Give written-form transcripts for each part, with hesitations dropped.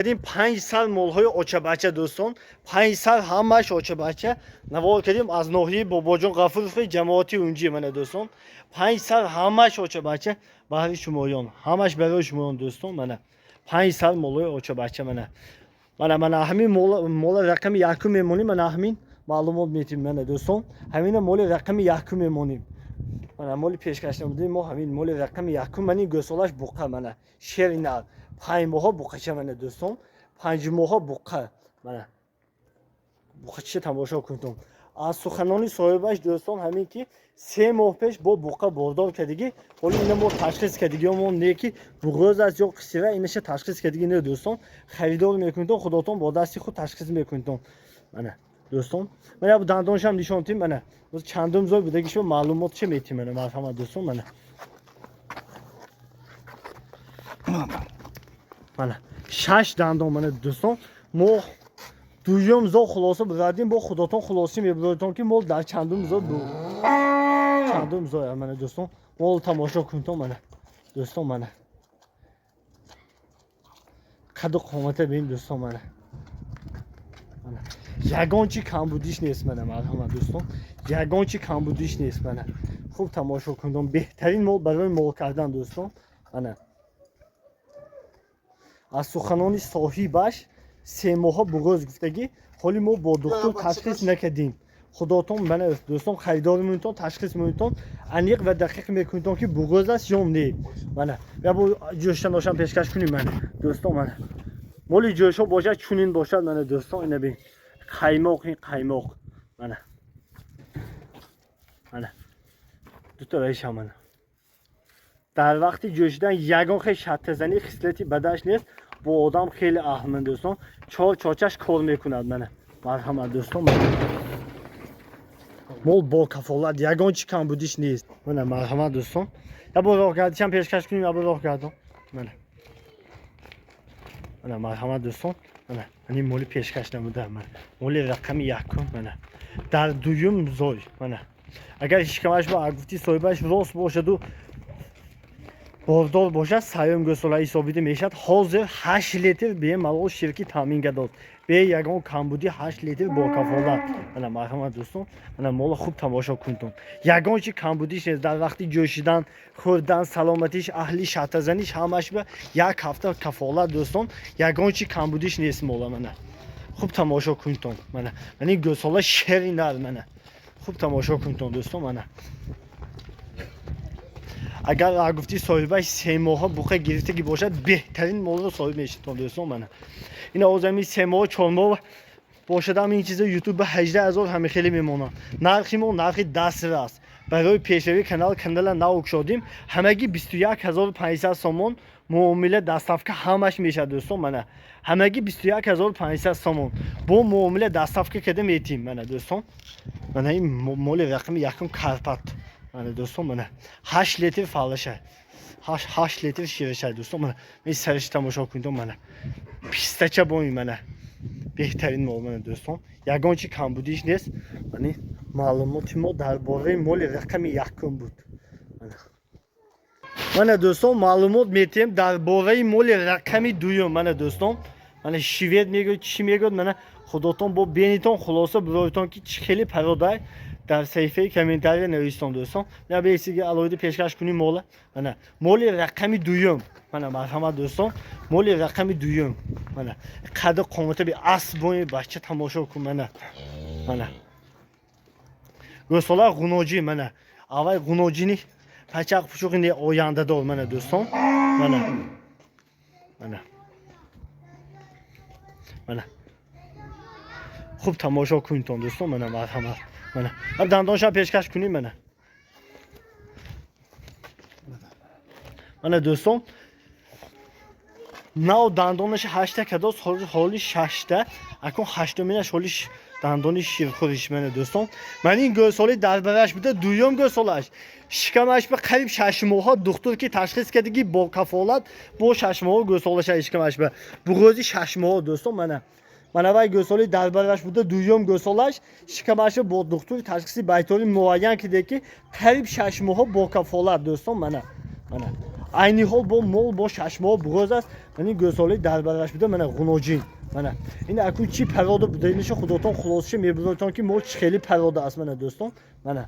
کردیم 5 سال مولهای اوچه بچه دوستان 5 سال همش اوچه بچه نوار کردیم از ناحیه باباجان غفوری جماعتی اونجی منه دوستان 5 سال همش اوچه بچه برای شمایان همش برای شمایان دوستان منه 5 سال مولهای اوچه بچه من همین مول رقم یکم میمونیم من همین معلومات میتیم منه دوستان همین مول رقم یکم میمونیم من مولی پیشکش نمودیم ما همین مول رقم یکم منی گسولش بوقه منه شیر نه 5 ماه بوقه چه منه دوستان 5 ماه بوقه منه بوقه چه تماشا کنتم از سخنانی صاحبش دوستان همین که 3 ماه پیش با بوقه بردار کردگی ولی اینا ما تشخیص کردگی ما نه که بغض از یا قصیره اینش تشخیص کردگی نه دوستان خریدار میکنید خودتون با دست خود تشخیص میکنید منه دوستان من اب دندانش هم نشون تیم منه باز چندم زور بوده که شما معلومات چه میتیم منه مرحمت دوستان منه 6 دندان منه دوستان ما دویم زو خلاصه بردیم با خودتون خلاصی میبردیم که مول در چندم زور بود چندم زور منه دوستان مول تماشا کنتم منه دوستان منه قد و قامت ببین دوستان منه یگان چی کم بودیش نیست منه مرحمت دوستان یگان چی کم بودیش نیست منه خوب تماشا کنم بهترین مول برای مول کردن دوستان منه از سخنانی صاحبش 3 ماه بغض گفتگی حالی ما با دکتر تشخیص نکردیم خداتون منه دوستان خریدار میتون تشخیص میتون انیق و دقیق میکنید که بغض است یا نه منه یا با جوشتن داشتم پیشکش کنیم منه دوستان منه مولی جوشو باشه چونین باشد منه دوستان اینه بین قایماق این قایماق منه دو تا ریش هم منه در وقت جوشیدن یگان خیلی شط زنی خصلتی بدش نیست با آدم خیلی اهمن دوستان چاچش کار میکند منه مرحمت دوستان مول با کفالت یگان چی کم بودیش نیست منه مرحمت دوستان یا با راه گردیشم پیشکش کنیم یا با راه گردم منه مرحمت دوستان منه مولی پیشکش نموده منه مولی رقم یکم منه در دویم زوی منه اگر شکمش با اگفتی صاحبش راست باشد و باردار باشد سیوم گسوله حسابیده میشد حاضر 8 لیتر به ملال شرکی تامین داد به یگان کمبودی 8 لیتر با کفالت من مرحمت دوستان من مال خوب تماشا کنتم یگان چی کمبودیش نیست در وقتی جوشیدن خوردن سلامتیش اهلی شطزنیش همش به یک هفته کفالت دوستان یگان چی کمبودیش نیست مال من خوب تماشا کنتم من این گسوله شری نر من خوب تماشا کنتم دوستان من اگر گفتی صاحبش 3 ماه بوقه گرفتگی باشد بهترین مال رو صاحب میشید دوستان من این آزمی 3 ماه 4 ماه باشد هم این چیزا یوتیوب به 18000 همه خیلی میمونه نرخیمون نرخی دست است برای پیشروی کانال ناوک شدیم همگی 21500 سومون معامله دستافکه همش میشه دوستان من همگی 21500 سومون با معامله دستافکه کردم میتیم من دوستان من این مال رقم یکم کارپات من دوستان من 8 لیتر فالشه 8 لیتر شیرشه دوستان من سرش تماشا کنید من پیستچه بوی من بهترین مال من دوستان یگان چی کم بودیش نیست من معلوماتی ما درباره مال رقم یکم بود من دوستان معلومات میتیم درباره مال رقم دوم من دوستان من شوید میگم چی میگم من خودتون با بینیتون خلاصه برایتون که خیلی پرودای در صفحه کامنتاری نوشتم دوستان نه به چیزی علایده پیشکش کنیم مال رقم دوم من مرحمت دوستان مال رقم دوم من قد قامت به اسبای بچه تماشا کن من گساله غنوجی من اول غنوجینی پچق پچق این آینده دار من دوستان من خوب تماشا کنید دوستان من مرحمت اب دندانش پیشکش کنیم من دوستان نه دندانش 8 کداس حالی 6 اکنون 8 مینش حالی دندانی شیرخوریش من دوستان من این گوساله دربارش بوده دویم گوسالش شکمش به قریب 6 ماه دکتر که تشخیص کردگی با کفالت با 6 ماه گوسالش شکمش به بغضی 6 ماه دوستان من وای گوساله دربارش بوده دویم گوسالش شکمش با دکتر تشخیصی بیطوری معین کرده که قریب 6 ماه با کفالت دوستان من айни ҳол бо мол бо шашмоҳ буғоз аст. Мани гӯсолаи дарбараш буда мана ғуноҷин. Мана ин акун чи парода буда инишо худотон хулосша мебудотон ки мол чи хели парода аст мана дӯстон. Мана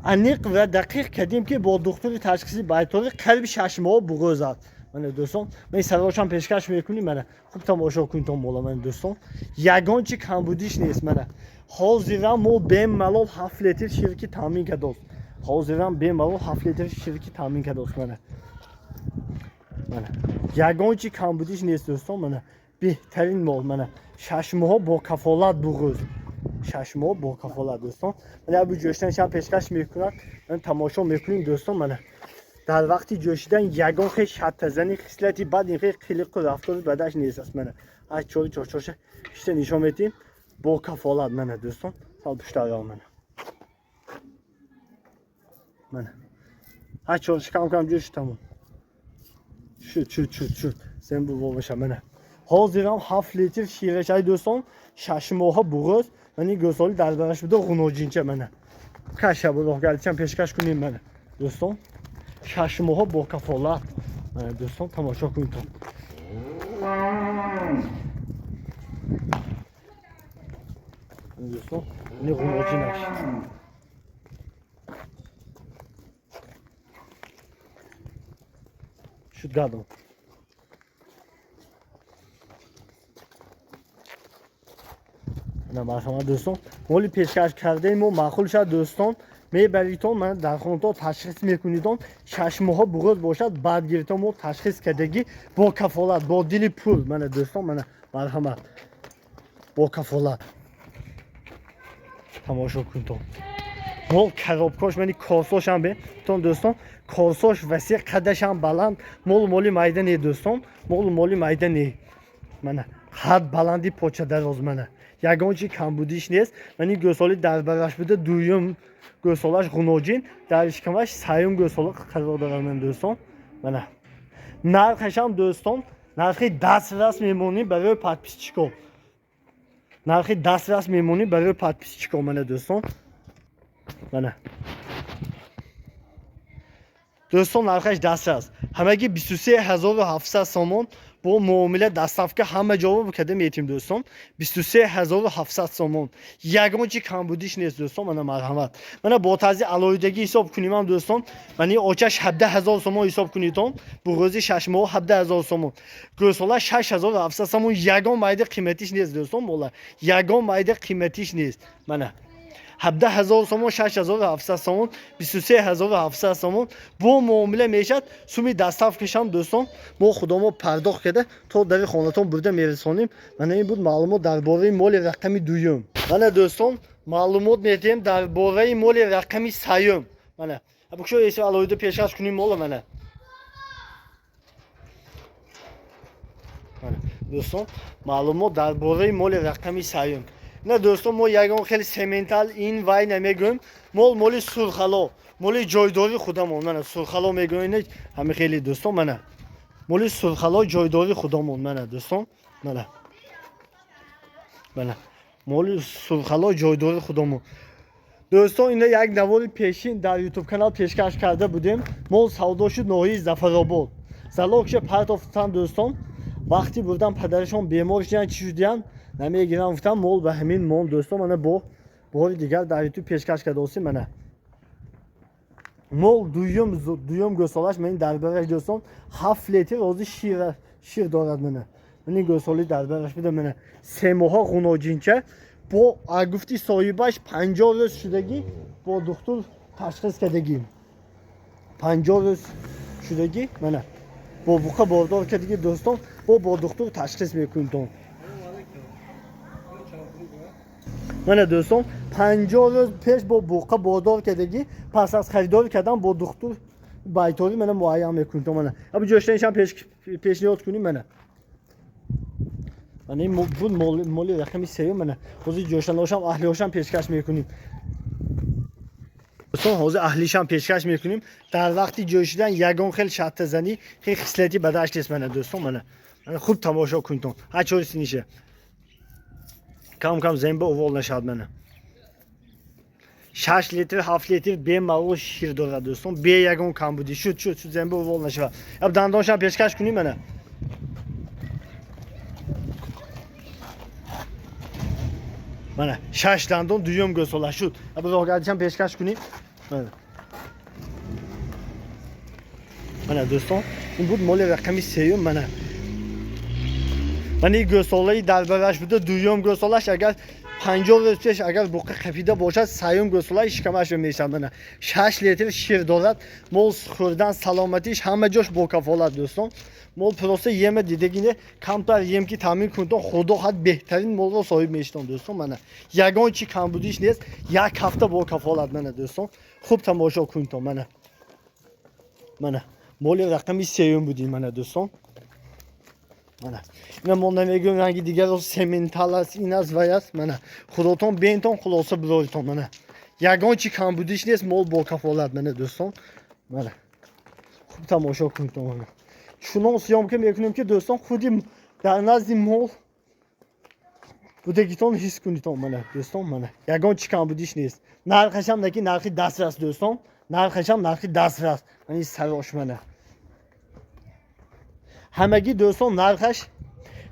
аниқ ва дақиқ кардем ки бо духтури ташхиси байтори қалби шашмоҳ буғоз аст. Мана дӯстон мен сарошам пешкаш мекунем. Мана хуб тамошо кунтон мола мана дӯстон. Ягон чи камбудиш нест. Мана ҳозирам мо бемалол 7 литр ширки таъмин кардост. ҳозирам бемалол 7 литр ширки таъмин кардост. Мана ягон чи камбудиш нест дӯстон. Мана беҳтарин мол. Мана шашмоҳ бо кафолат буғоз. шашмоҳ бо кафолат дӯстон. Мана абу ҷӯшиданашам пешкаш мекунад. Мана тамошо мекунем дӯстон. Мана дар вақти ҷӯшидан ягон хел шаттазани хислати бад ин хел қилиқу рафтори бадаш нест аст. Мана аз чори чорчорша пишта нишон метиҳем бо кафолат. Мана дӯстон сал пуштаро мана мана аз чорча кам ҷӯш тамом шуд зембу воваша. Мана ҳозирам 7 литр ширашаи дӯстон шашмоҳа буғоз. Мани гӯсоли дарбараш буда ғуноҷинча. Мана каша бурохгардичам пешкаш кунем. Мана дӯстон шашмоҳа бо кафолат. Мана дӯстон тамошо кунтон. Дӯстон ин ғуноҷинаш шуд гадом. марҳамат дӯстон моли пешкаш кардаи мо маъқул шад дӯстон. мебаритон мана дар хонатон ташхис мекунидон. шашмоҳа буғоз бошад баъд гиритон мо ташхис кардагӣ бо кафолат бо дили пул. Мана дӯстон мана марҳамат бо кафолат тамошо кунтон. мол каробкош мани корсошам бетон дӯстон. корсош васеъ қадашам баланд. моли майда не дӯстон. моли майда не. мана қад баланди поча дароз. Мана ягон чи камбудиш нест. Мани гӯсоли дарбараш буда дуюм гӯсолаш ғуноҷин дар ишкамаш саюм гӯсола қарор дорад. Ман дӯстон мана нархашам дӯстон нархи дастрас мемонем барои подписчикон. нархи дастрас мемонем барои подписчикон. Мана дӯстон мана дӯстон нархаш дастрас ҳамагӣ 23700 сомон бо муомила дастафка ҳама ҷово карда метим дӯстон. 23700 сомон ягон чи камбудиш нест дӯстон. мана марҳамат мана бо тарзи алоҳидагӣ ҳисоб кунимам дӯстон. мани очаш 17000 сомон ҳисоб кунитон. буғози шашмоҳ 17000 сомон. гӯсола 6700 сомон. ягон майда қиматиш нест дӯстон. мола ягон майда қиматиш нест. мана 17000 сомон 6700 сомон 23700 сомон бо муомила мешад. суми дастафкашам дӯстон мо худомо пардохт карда то дари хонатон бурда мерасонем. мана ин буд маълумот дар бораи моли рақами дуюм. мана дӯстон маълумот медиҳем дар бораи моли рақами саюм. мана абукшо эсо алоҳида пешкаш кунем мола. мана дӯстон маълумот дар бораи моли рақами саюм. نه دوستان ما یگان خیلی سمنتال این وای نمیگویم. مولی سرخالا مولی جایداری خودمون. نه سرخالا میگویم. نه همه خیلی دوستان منه مولی سرخالا جایداری خودمون. نه دوستان منه مولی سرخالا جایداری خودمون. دوستان اینا یک نواری پیشین در یوتیوب کانال پیشکش کرده بودیم. مول سودا شد ناحیه ظفرآباد. زلاکش پرتافتم دوستان. وقتی بودم پدرشون بیمار شدن چی شدن نمیگیرم گفتم مول به همین مون دوستان. من با باری دیگر در یوتیوب پیشکش کرده هستم. من مول دویم گوسالاش من در برش دوستان 7 لیتر روزی شیر دارد. من این گوسالی در برش میده. من 3 ماه غنوجینچه با گفتی صاحبش 50 روز شدگی با دکتر تشخیص کردگی 50 روز شدگی. من با بوقا باردار کردگی دوستان با دکتر تشخیص میکنیم. من دوستان 50 روز پیش با بوقا باردار کردگی پس از خریدار کردم با دکتر بایتاری من معاینه میکنم. من ابو جوشتنشم پیشنهاد کنیم. من این بود مالی رقمی سیوم. من حاضر جوشتناشم اهلیاشم پیشکش میکنیم. دوستان حاضر اهلیشم پیشکش میکنیم. در وقتی جوشیدن یگان خیلی شات زنی خیلی خصلتی بدش نیست. من دوستان من خوب تماشا کنید. هر چیزی نیشه. کم زنبه اول نشد. من 6 لیتر 7 لیتر به مال شیر داره دوستان به یگان کم بودی شد زنبه ول نشه اب دندانش هم پیشکش کنی منه منه 6 دندان دویم گسولا شد اب راگردشم پیشکش کنی منه دوستان این بود مال رقمی سیوم منه من این گسولایی دربارش بوده دویم گسولاش اگر 50 روز پیش اگر بوقه خفیده باشد سیوم گسولای شکمش میشه منه 6 لیتر شیر دارد مال خوردن سلامتیش همه جاش با کفالت دوستان مال پروسه یم دیدگینه کمتر یم کی تامین کنتون خدا حد بهترین مال رو صاحب میشتون دوستان منه یگان چی کم بودیش نیست یک هفته با کفالت منه دوستان خوب تماشا کنتون منه مال رقمی سیوم بودی منه دوستان منه اینا من نمیگم رنگی دیگر رو سمنتال است این از ویاس منه خودتون بینتون خلاصه بذارید منه یگان چی کم بودیش نیست مال با کفالت منه دوستان منه خوب تماشا کنید منه شونو سیام که میکنیم که دوستان خودی در نزد مال بودگیتون حس کنید منه دوستان منه یگان چی کم بودیش نیست نرخش هم نکی نرخی دست راست دوستان نرخش هم نرخی دست راست یعنی سراش منه همگی دوستان نرخش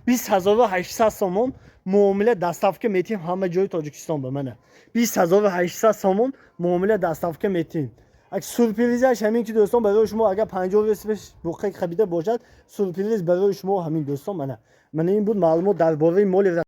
20800 سومون معامله دستافکه میتیم همه جای تاجیکستان به منه 20800 سومون معامله دستافکه میتیم اگه سورپریزش همین که دوستان برای شما اگر 50 روز پیش بوقه خریده باشد سورپریز برای شما همین دوستان منه این بود معلومات درباره مال